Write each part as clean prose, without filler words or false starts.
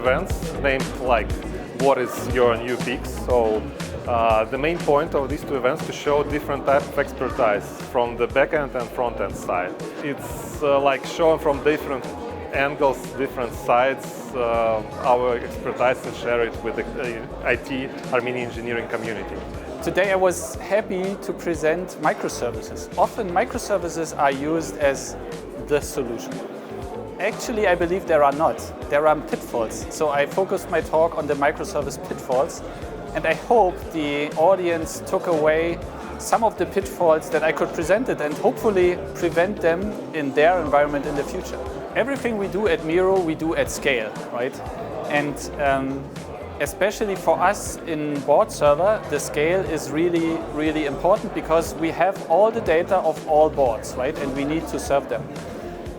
events named like what is your new peaks. So the main point of these two events to show different type of expertise from the backend and front-end side. It's like shown from different angles, different sides, our expertise and share it with the IT Armenian engineering community. Today I was happy to present microservices. Often microservices are used as the solution. Actually, I believe there are not. There are pitfalls. So I focused my talk on the microservice pitfalls, and I hope the audience took away some of the pitfalls that I could present it and hopefully prevent them in their environment in the future. Everything we do at Miro, we do at scale, right? And especially for us in board server, the scale is really, really important because we have all the data of all boards, right? And we need to serve them.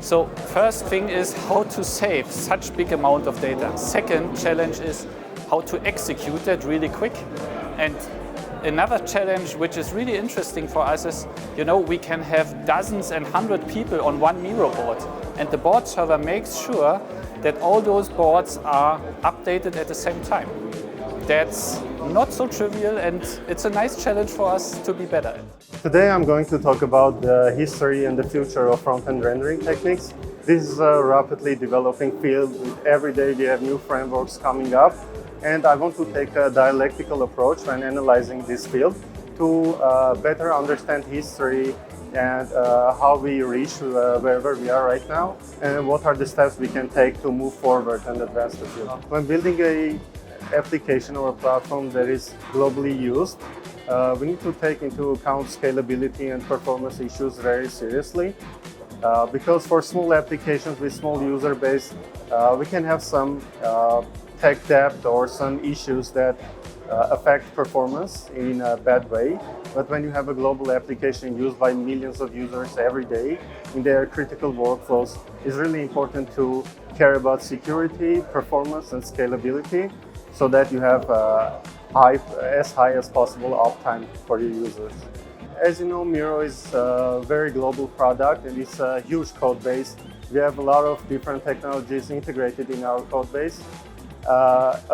So first thing is how to save such big amount of data. Second challenge is how to execute that really quick. And another challenge which is really interesting for us is, we can have dozens and 100 people on one Miro board. And the board server makes sure that all those boards are updated at the same time. That's not so trivial, and it's a nice challenge for us to be better at. Today I'm going to talk about the history and the future of front-end rendering techniques. This is a rapidly developing field. Every day we have new frameworks coming up, and I want to take a dialectical approach when analyzing this field to better understand history and how we reach wherever we are right now, and what are the steps we can take to move forward and advance the field. When building an application or a platform that is globally used, we need to take into account scalability and performance issues very seriously. Because for small applications with small user base, we can have some tech debt or some issues that affect performance in a bad way. But when you have a global application used by millions of users every day in their critical workflows, it's really important to care about security, performance, and scalability so that you have as high as possible uptime for your users. As you know, Miro is a very global product and it's a huge code base. We have a lot of different technologies integrated in our code base.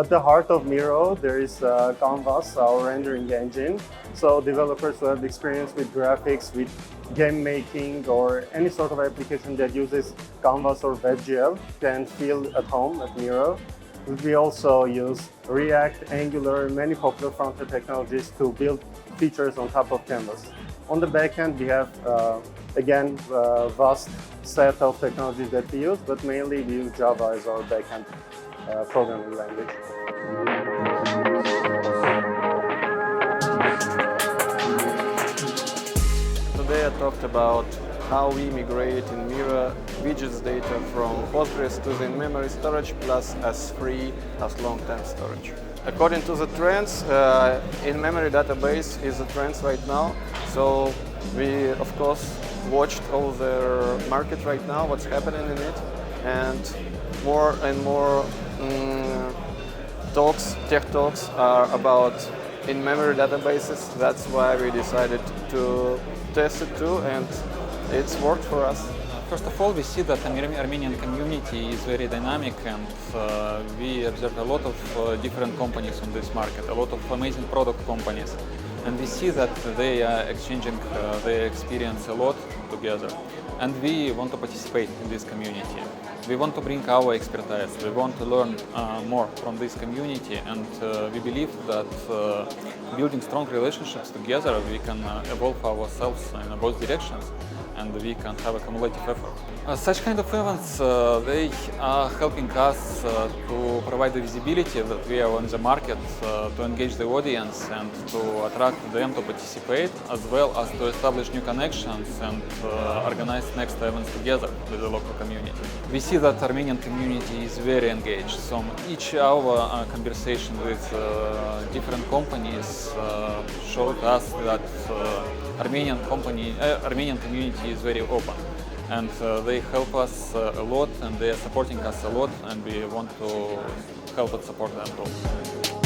At the heart of Miro, there is Canvas, our rendering engine. So developers who have experience with graphics, with game making, or any sort of application that uses Canvas or WebGL can feel at home at Miro. We also use React, Angular, many popular front-end technologies to build features on top of Canvas. On the backend, we have, again, a vast set of technologies that we use, but mainly we use Java as our backend programming language. Today I talked about how we migrate in Miro widgets data from Postgres to the in-memory storage plus S3 as long-term storage. According to the trends, in-memory database is the trends right now. So we, of course, watched all the market right now, what's happening in it, and more tech talks are about in-memory databases. That's why we decided to test it too, and it's worked for us. First of all, we see that the Armenian community is very dynamic, and we observe a lot of different companies on this market, a lot of amazing product companies. And we see that they are exchanging their experience a lot together. And we want to participate in this community. We want to bring our expertise. We want to learn more from this community, and we believe that building strong relationships together, we can evolve ourselves in both directions, and we can have a cumulative effort. Such kind of events, they are helping us to provide the visibility that we are on the market, to engage the audience and to attract them to participate, as well as to establish new connections and organize next events together with the local community. We see that Armenian community is very engaged. So each hour conversation with different companies showed us that Armenian community is very open, and they help us a lot, and they are supporting us a lot, and we want to help and support them too.